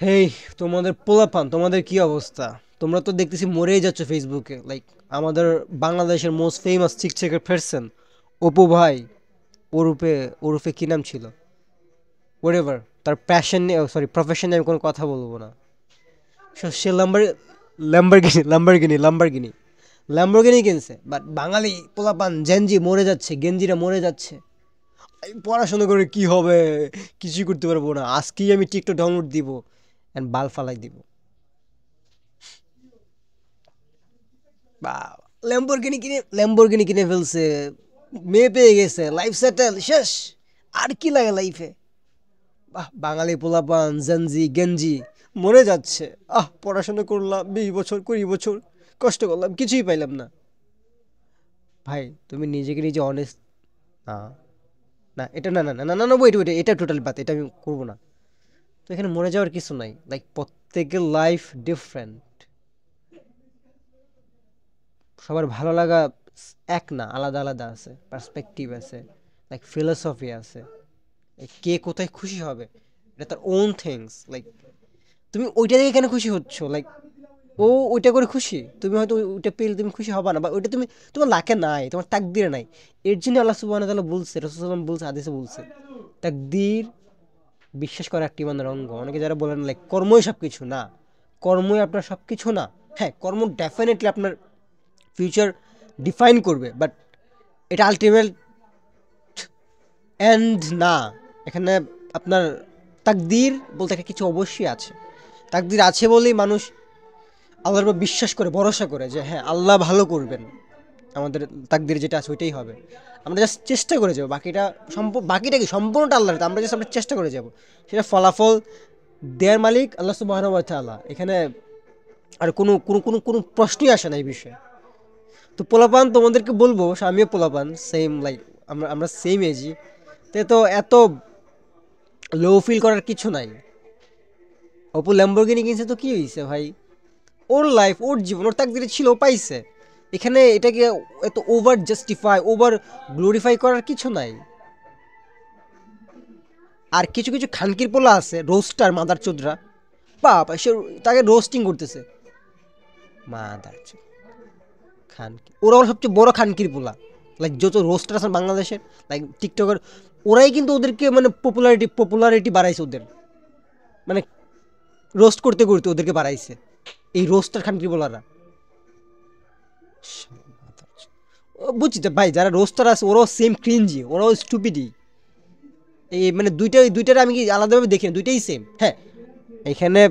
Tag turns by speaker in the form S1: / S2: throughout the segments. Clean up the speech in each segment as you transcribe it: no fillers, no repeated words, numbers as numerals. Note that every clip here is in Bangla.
S1: হেই, তোমাদের পোলাপান, তোমাদের কি অবস্থা? তোমরা তো দেখতেছি মরেই যাচ্ছ ফেসবুকে। লাইক আমাদের বাংলাদেশের মোস্ট ফেমাস চিকচিকের পারসন অপু ভাই, ওরূপে ওরূপে কি নাম ছিল, ওরেভার, তার প্যাশন নিয়ে, সরি প্রফেশন নিয়ে আমি কোনো কথা বলবো না। সে ল্যাম্বরগিনি ল্যাম্বরগিনি কিনছে, বাট বাঙালি পোলাপান জেনজি মরে যাচ্ছে, গেঞ্জিরা মরে যাচ্ছে। আমি পড়াশোনা করে কি হবে? কিছুই করতে পারবো না। আজকেই আমি টিকটক ডাউনলোড দিব অ্যান্ড বাল ফালাই দিব। বা ল্যাম্বরগিনি কিনে ফেলছে, মেয়ে পেয়ে গেছে, লাইফ সেটেল, শেষ। আর কি লাগে লাইফে? বাহ, বাঙালি পোলাপান জেনজি গেঞ্জি মরে যাচ্ছে। পড়াশোনা করলাম 20 বছর 20 বছর, কষ্ট করলাম, কিছুই পাইলাম না। ভাই, তুমি নিজেকে নিজে অনেস্ট। না, না, এটা না, না, না, না, না, না, ওয়েট ওয়েট, এটা টোটাল বাদ, এটা আমি করবো না। তো এখানে মরে যাওয়ার কিছু নাই। লাইক প্রত্যেকের লাইফ ডিফারেন্ট, সবার ভালো লাগা এক না, আলাদা আলাদা আছে, পার্সপেক্টিভ আছে, লাইক ফিলোসফি আছে। কে কোথায় খুশি হবে, এটা তার ওন থিংস। লাইক তুমি ওইটা দেখে কেন খুশি হচ্ছ? লাইক ও ওইটা করে খুশি, তুমি হয়তো ওইটা পেলে তুমি খুশি হবা না, বা ওইটা তুমি, তোমার লাকে নাই, তোমার তাকদিরে নাই। এর জন্য আল্লাহ সুবহানাহু ওয়া তাআলা বলছে, রাসূল সাল্লাল্লাহু আলাইহি ওয়াসাল্লাম বলছে, হাদিসে বলছে, তাকদীর বিশ্বাস করা একটি ইমানের অঙ্গ। অনেকে যারা বলেন লাইক কর্মই সব কিছু, না, কর্মই আপনার সব কিছু না। হ্যাঁ, কর্ম ডেফিনেটলি আপনার ফিউচার ডিফাইন করবে, বাট এটা আলটিমেট এন্ড না। এখানে আপনার তাকদীর বলতে একটা কিছু অবশ্যই আছে। তাকদীর আছে বলেই মানুষ আল্লাহর উপর বিশ্বাস করে, ভরসা করে যে হ্যাঁ, আল্লাহ ভালো করবেন, আমাদের তাকদীর যেটা আছে ওইটাই হবে। আমরা জাস্ট চেষ্টা করে যাবো, বাকিটা বাকিটা কি সম্পূর্ণটা আল্লাহর হাতে। আমরা চেষ্টা করে যাব, সেটা ফলাফল দেয়ার মালিক আল্লাহ সুবহানাহু ওয়া তাআলা। এখানে আর কোনো প্রশ্নই আসে না এই বিষয়ে। তো পোলাপান তোমাদেরকে বলবো, আমিও পোলাপান, সেম লাইক আমরা আমরা সেম এজই। তো এত লো ফিল করার কিছু নাই। অপু ল্যাম্বরগিনি কিনছে তো কি হয়েছে ভাই? ওর লাইফ, ওর জীবন, ওর তাকদিরে ছিল, ও পাইছে। এখানে এটাকে এত ওভার জাস্টিফাই, ওভার গ্লোরিফাই করার কিছু নাই। আর কিছু কিছু খানকির পোলা আছে, রোস্টার মাদার চোদরা, বাবা, সে তাকে রোস্টিং করতেছে। মাদার চোদ, খানকি, ওরা হলো সবচেয়ে বড় খানকির পোলা। লাইক যত রোস্টার আছে বাংলাদেশের, লাইক টিকটকের, ওরাই কিন্তু ওদেরকে মানে পপুলারিটি বাড়াইছে ওদের, মানে রোস্ট করতে করতে ওদেরকে বাড়াইছে এই রোস্টার খানকির পোলারা। বুঝছি তো ভাই, যারা রোস্টার আছে ওরাও সেম ক্রিঞ্জি, ওরাও স্টুপিডি। এই মানে দুইটার আমি কি আলাদাভাবে দেখি না, দুইটাই সেম। হ্যাঁ, এখানে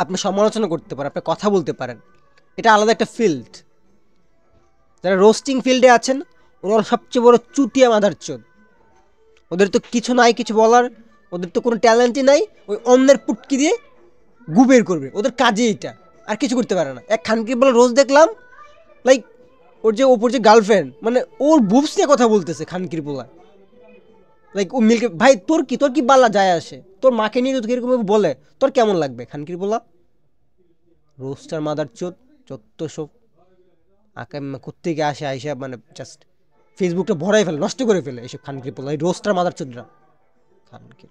S1: আপনি সমালোচনা করতে পারেন, আপনি কথা বলতে পারেন, এটা আলাদা একটা ফিল্ড। যারা রোস্টিং ফিল্ডে আছেন, ওরা সবচেয়ে বড় চুতিয়া মাদার চোদ। ওদের তো কিছু নাই, কিছু বলার, ওদের তো কোনো ট্যালেন্টই নাই। ওই অন্যের পুটকি দিয়ে গু বের করবে, ওদের কাজে এটা। আর কিছু করতে পারে না। এক খানকির বলে রোজ দেখলাম, লাইক ওর যে ওপর যে গার্লফ্রেন্ড, মানে ওর বুবস নিয়ে কথা বলতেছে খানকির পোলা। লাইক ও মিল্কে ভাই, তোর কি বালা যায় আসে? তোর মাকে নিয়ে যদি এরকম বলে, তোর কেমন লাগবে খানকির পোলা? রোস্টার মাদার চোদ, চত্ব সব আঁকা কোত্থেকে আসে আইসা, মানে জাস্ট ফেসবুকটা ভরাই ফেলে, নষ্ট করে ফেলে এইসব খানকির পোলা, এই রোস্টার মাদার চোদরা। খানকির